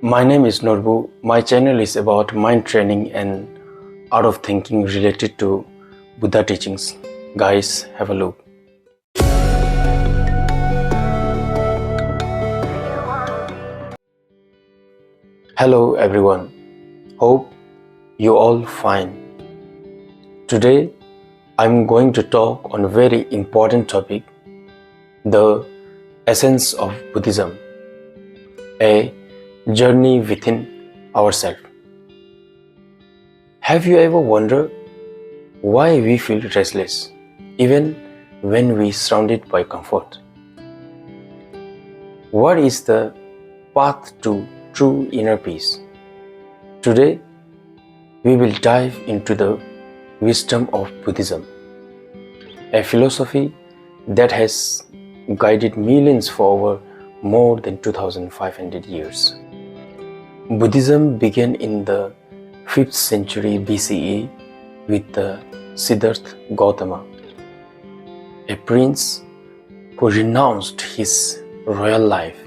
My name is Norbu. My channel is about mind training and art of thinking related to Buddha teachings. Guys, have a look. Hello everyone. Hope you all fine. Today I'm going to talk on a very important topic, the essence of Buddhism, a journey within ourselves. Have you ever wondered why we feel restless even when we are surrounded by comfort? What is the path to true inner peace? Today we will dive into the wisdom of Buddhism, a philosophy that has guided millions for over more than 2,500 years. Buddhism began in the 5th century BCE with the Siddhartha Gautama, a prince who renounced his royal life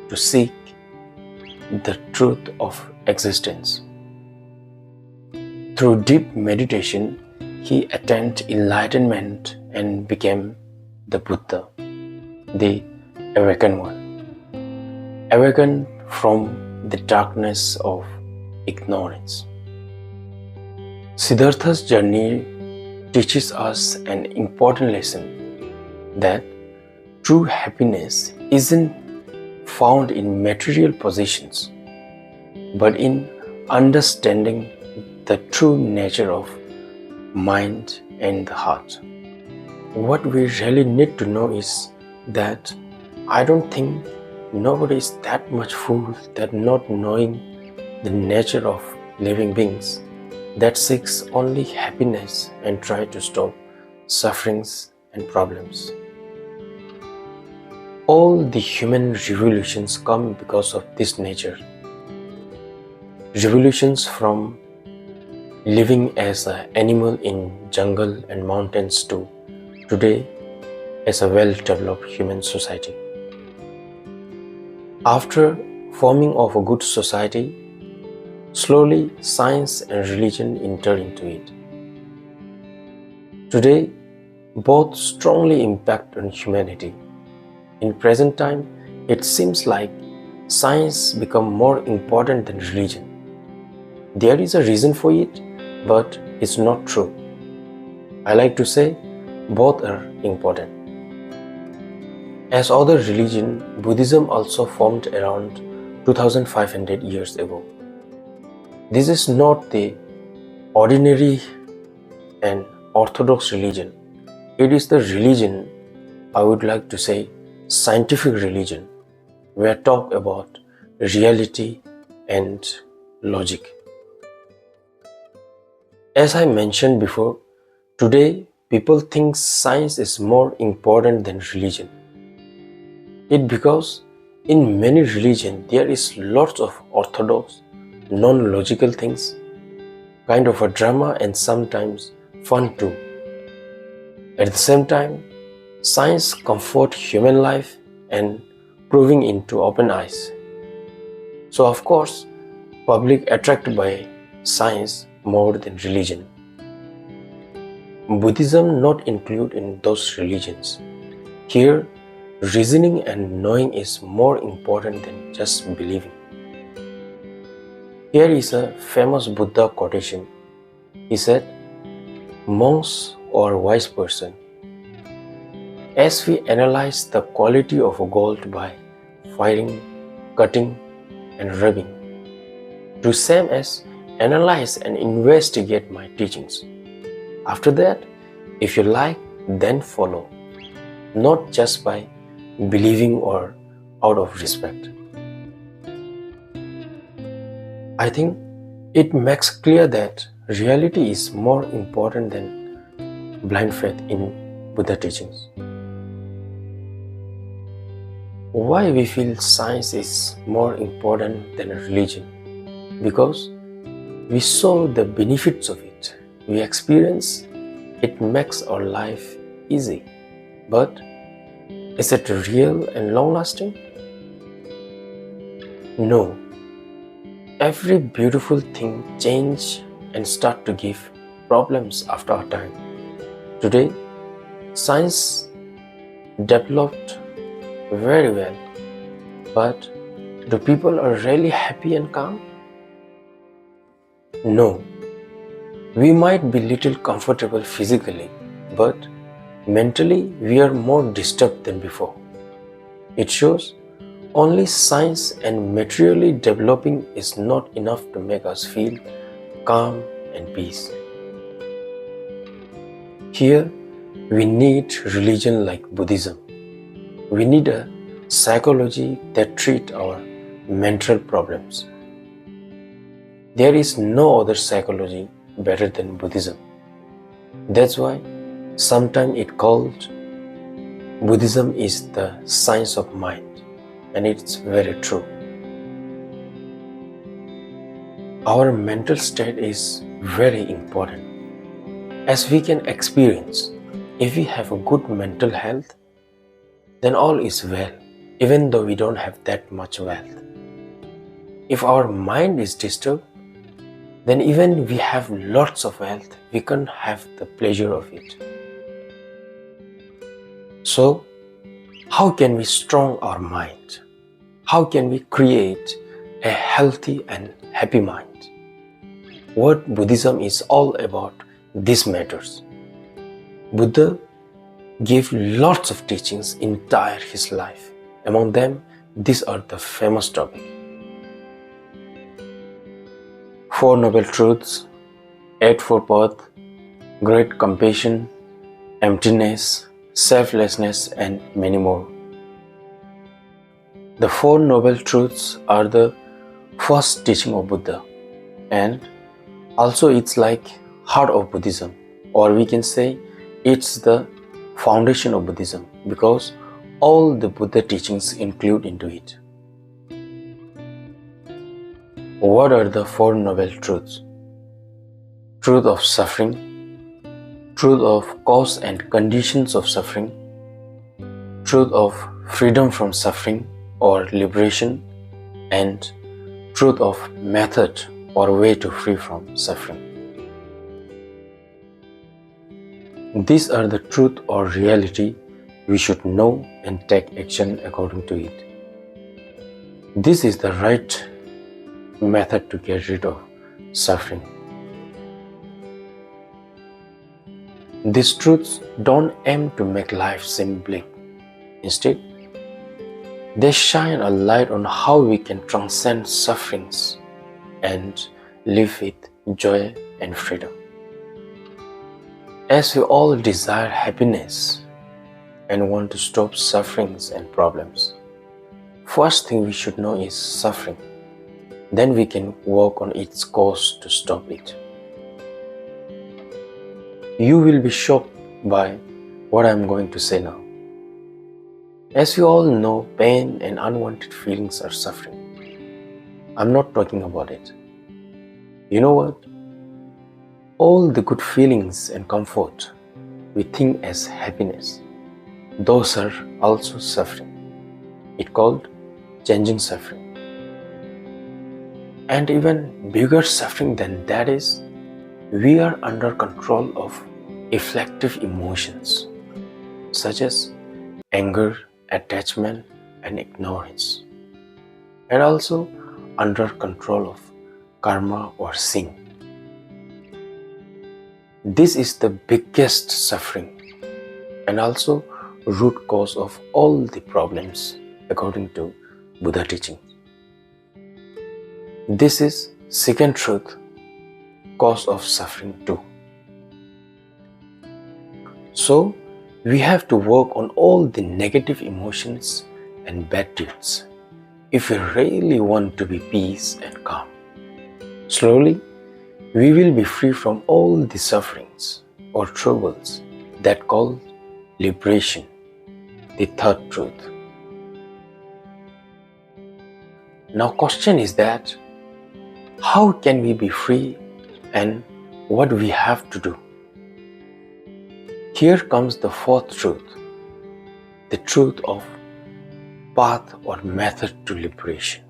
to seek the truth of existence. Through deep meditation, he attained enlightenment and became the Buddha, the awakened one, awakened from the darkness of ignorance. Siddhartha's journey teaches us an important lesson, that true happiness isn't found in material possessions, but in understanding the true nature of mind and the heart. What we really need to know is that I don't think nobody is that much fool that not knowing the nature of living beings, that seeks only happiness and try to stop sufferings and problems. All the human revolutions come because of this nature. Revolutions from living as an animal in jungle and mountains to today as a well-developed human society. After forming of a good society, slowly science and religion enter into it. Today, both strongly impact on humanity. In present time, it seems like science become more important than religion. There is a reason for it, but it's not true. I like to say both are important. As other religion, Buddhism also formed around 2,500 years ago. This is not the ordinary and orthodox religion. It is the religion, I would like to say, scientific religion, where talk about reality and logic. As I mentioned before, today people think science is more important than religion. It because in many religions there is lots of orthodox, non-logical things, kind of a drama and sometimes fun too. At the same time, science comforts human life and proving into open eyes. So of course, public attracted by science more than religion. Buddhism not include in those religions. Here, reasoning and knowing is more important than just believing. Here is a famous Buddha quotation. He said, "Monks or wise person, as we analyze the quality of a gold by firing, cutting, and rubbing, do same as analyze and investigate my teachings. After that, if you like, then follow, not just by believing or out of respect." I think it makes clear that reality is more important than blind faith in Buddha teachings. Why we feel science is more important than religion? Because we saw the benefits of it. We experience it makes our life easy. But is it real and long-lasting? No, every beautiful thing change and start to give problems after a time. Today, science developed very well, but do people are really happy and calm? No. We might be little comfortable physically, but mentally we are more disturbed than before. It shows only science and materially developing is not enough to make us feel calm and peace. Here, we need religion like Buddhism. We need a psychology that treats our mental problems. There is no other psychology better than Buddhism. That's why sometimes it called Buddhism is the science of mind, and it's very true. Our mental state is very important. As we can experience, if we have a good mental health, then all is well, even though we don't have that much wealth. If our mind is disturbed, then even we have lots of wealth, we can't have the pleasure of it. So, how can we strong our mind? How can we create a healthy and happy mind? What Buddhism is all about, these matters. Buddha gave lots of teachings entire his life. Among them, these are the famous topics. 4 Noble Truths, Eightfold Path, Great Compassion, Emptyness, Selflessness, and many more. The 4 Noble Truths are the first teaching of Buddha, and also it's like heart of Buddhism, or we can say it's the foundation of Buddhism because all the Buddha teachings include into it. What are the 4 Noble Truths? Truth of suffering, truth of cause and conditions of suffering, truth of freedom from suffering or liberation, and truth of method or way to free from suffering. These are the truth or reality we should know and take action according to it. This is the right method to get rid of suffering. These truths don't aim to make life seem bleak. Instead, they shine a light on how we can transcend sufferings and live with joy and freedom. As we all desire happiness and want to stop sufferings and problems, first thing we should know is suffering. Then we can work on its cause to stop it. You will be shocked by what I am going to say now. As we all know, pain and unwanted feelings are suffering. I'm not talking about it. You know what? All the good feelings and comfort we think as happiness, those are also suffering. It's called changing suffering. And even bigger suffering than that is, we are under control of afflictive emotions such as anger, attachment, and ignorance, and also under control of karma or sin. This is the biggest suffering and also root cause of all the problems according to Buddha teaching. This is second truth, cause of suffering too. So, we have to work on all the negative emotions and bad deeds if we really want to be peace and calm. Slowly, we will be free from all the sufferings or troubles that call liberation, the third truth. Now, question is that how can we be free and what we have to do? Here comes the fourth truth, the truth of path or method to liberation.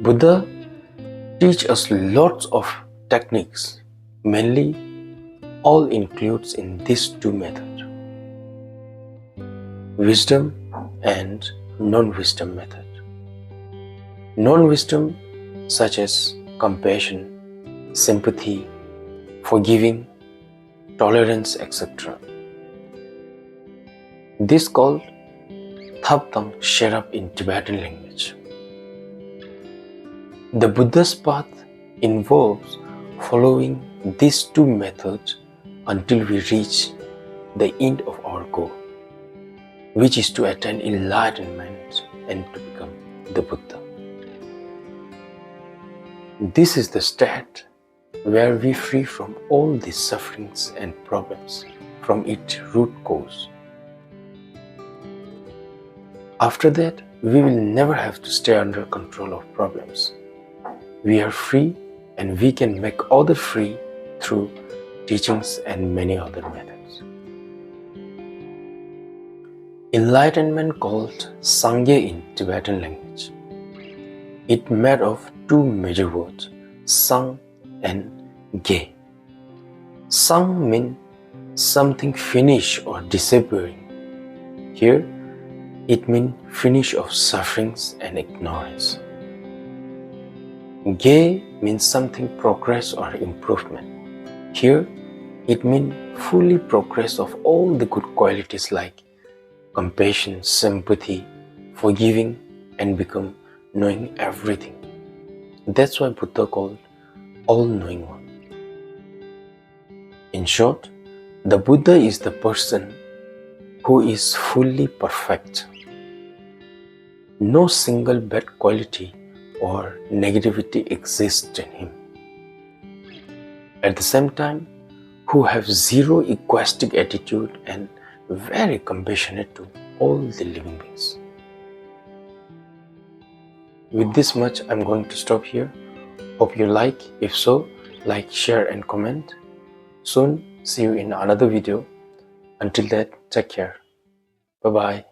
Buddha teach us lots of techniques, mainly all includes in these two methods, wisdom and non-wisdom method. Non-wisdom such as compassion, sympathy, forgiving, tolerance, etc. This called Thaptam Sherap in Tibetan language. The Buddha's path involves following these two methods until we reach the end of our goal, which is to attain enlightenment and to become the Buddha. This is the state where we free from all these sufferings and problems from its root cause. After that, we will never have to stay under control of problems. We are free and we can make others free through teachings and many other methods. Enlightenment called Sangye in Tibetan language. It made of two major words, Sang and Ge. Sang means something finished or disappearing. Here, it means finish of sufferings and ignorance. Ge means something progress or improvement. Here, it means fully progress of all the good qualities like compassion, sympathy, forgiving, and become knowing everything. That's why Buddha called all-knowing one. In short, the Buddha is the person who is fully perfect. No single bad quality or negativity exists in him. At the same time, who have zero egoistic attitude and very compassionate to all the living beings. With this much, I'm going to stop here. Hope you like. If so, like, share and comment. Soon, see you in another video. Until then, take care. Bye-bye.